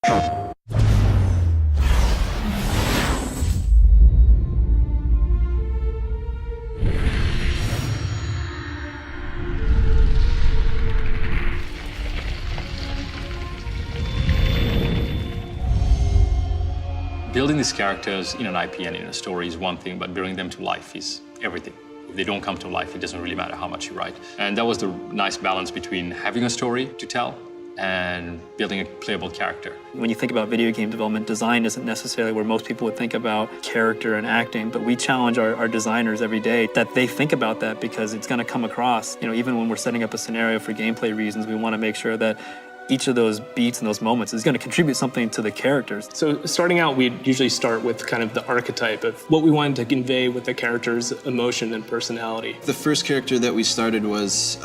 Building these characters in an IP and in a story is one thing, but bringing them to life is everything. If they don't come to life, it doesn't really matter how much you write. And that was the nice balance between having a story to tell and building a playable character. When you think about video game development, design isn't necessarily where most people would think about character and acting, but we challenge our designers every day that they think about that because it's going to come across. You know, even when we're setting up a scenario for gameplay reasons, we want to make sure that each of those beats and those moments is going to contribute something to the characters. So starting out, we'd usually start with kind of the archetype of what we wanted to convey with the character's emotion and personality. The first character that we started was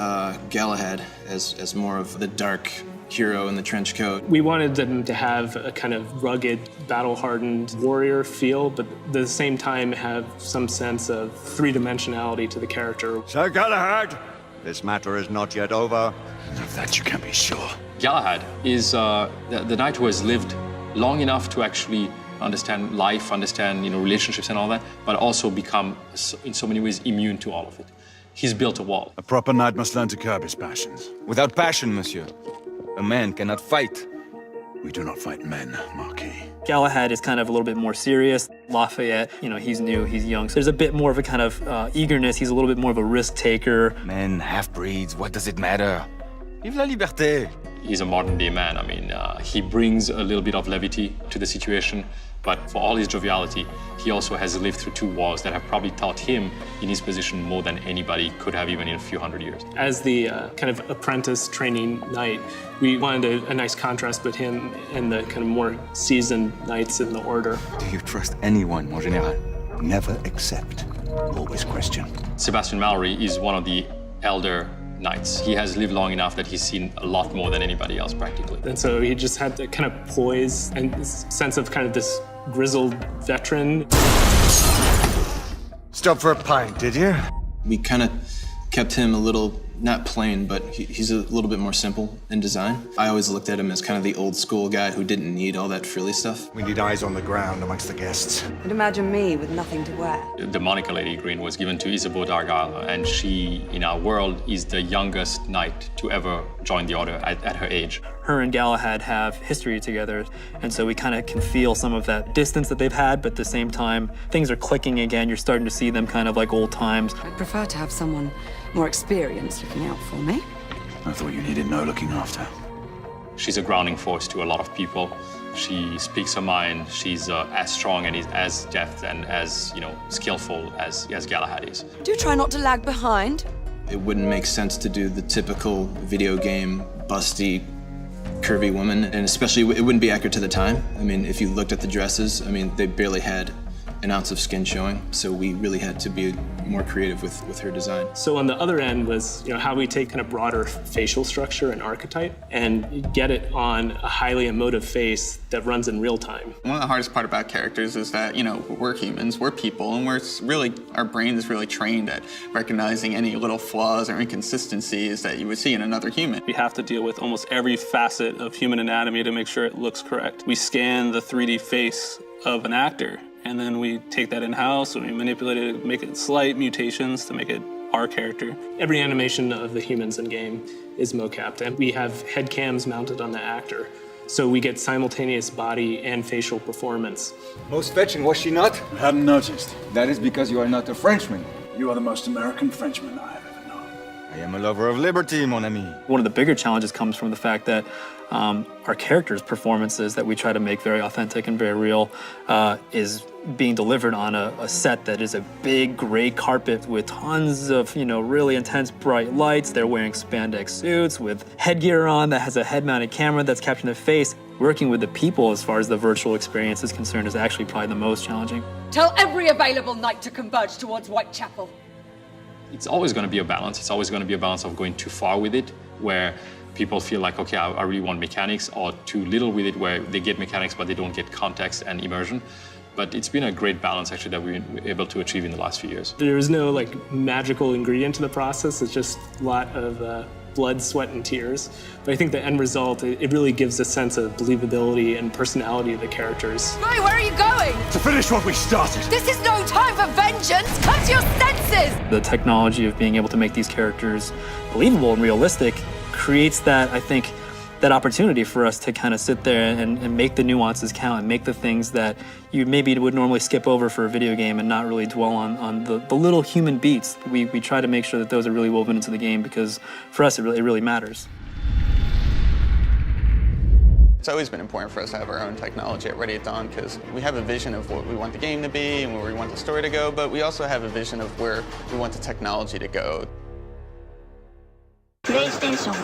Galahad, as more of the dark hero in the trench coat. We wanted them to have a kind of rugged, battle-hardened warrior feel, but at the same time have some sense of three-dimensionality to the character. Sir Galahad, this matter is not yet over. Of that you can be sure. Galahad is the knight who has lived long enough to actually understand life, understand relationships and all that, but also become, in so many ways, immune to all of it. He's built a wall. A proper knight must learn to curb his passions. Without passion, monsieur, a man cannot fight. We do not fight men, Marquis. Galahad is kind of a little bit more serious. Lafayette, he's new, he's young. So there's a bit more of a kind of eagerness. He's a little bit more of a risk taker. Men, half-breeds, what does it matter? Vive la liberté. He's a modern-day man. I mean, he brings a little bit of levity to the situation, but for all his joviality, he also has lived through two wars that have probably taught him in his position more than anybody could have even in a few hundred years. As the kind of apprentice training knight, we wanted a nice contrast with him and the kind of more seasoned knights in the order. Do you trust anyone, mon général? Never accept, always question. Sebastian Mallory is one of the elder knights. He has lived long enough that he's seen a lot more than anybody else, practically. And so he just had the kind of poise and this sense of kind of this grizzled veteran. Stop for a pint, did you? We kind of kept him a little, not plain, but he's a little bit more simple in design. I always looked at him as kind of the old school guy who didn't need all that frilly stuff. We need eyes on the ground amongst the guests. And imagine me with nothing to wear. The moniker Lady Green was given to Isabeau d'Argyle, and she, in our world, is the youngest knight to ever join the order at her age. Her and Galahad have history together, and so we kind of can feel some of that distance that they've had, but at the same time, things are clicking again. You're starting to see them kind of like old times. I'd prefer to have someone more experienced looking out for me. I thought you needed no looking after. She's a grounding force to a lot of people. She speaks her mind. She's as strong and is as deft and as skillful as Galahad is. Do try not to lag behind. It wouldn't make sense to do the typical video game, busty, curvy woman, and especially it wouldn't be accurate to the time. I mean, if you looked at the dresses, I mean, they barely had an ounce of skin showing, so we really had to be more creative with her design. So on the other end was how we take kind of broader facial structure and archetype and get it on a highly emotive face that runs in real time. One of the hardest part about characters is that, we're humans, we're people, and our brain is really trained at recognizing any little flaws or inconsistencies that you would see in another human. We have to deal with almost every facet of human anatomy to make sure it looks correct. We scan the 3D face of an actor, and then we take that in-house and we manipulate it, make it slight mutations to make it our character. Every animation of the humans in game is mocapped, and we have head cams mounted on the actor. So we get simultaneous body and facial performance. Most fetching, was she not? I hadn't noticed. That is because you are not a Frenchman. You are the most American Frenchman I have ever known. I am a lover of liberty, mon ami. One of the bigger challenges comes from the fact that our characters' performances that we try to make very authentic and very real is being delivered on a set that is a big gray carpet with tons of, really intense bright lights. They're wearing spandex suits with headgear on that has a head-mounted camera that's capturing their face. Working with the people as far as the virtual experience is concerned is actually probably the most challenging. Tell every available knight to converge towards Whitechapel. It's always going to be a balance. It's always going to be a balance of going too far with it, where people feel like, okay, I really want mechanics, or too little with it, where they get mechanics but they don't get context and immersion. But it's been a great balance, actually, that we've been able to achieve in the last few years. There is no magical ingredient to the process. It's just a lot of blood, sweat, and tears. But I think the end result, it really gives a sense of believability and personality of the characters. Right, where are you going? To finish what we started. This is no time for vengeance! Come to your senses! The technology of being able to make these characters believable and realistic creates that, I think, that opportunity for us to kind of sit there and make the nuances count and make the things that you maybe would normally skip over for a video game and not really dwell on the little human beats. We try to make sure that those are really woven into the game because for us it really matters. It's always been important for us to have our own technology at Ready at Dawn because we have a vision of what we want the game to be and where we want the story to go, but we also have a vision of where we want the technology to go. PlayStation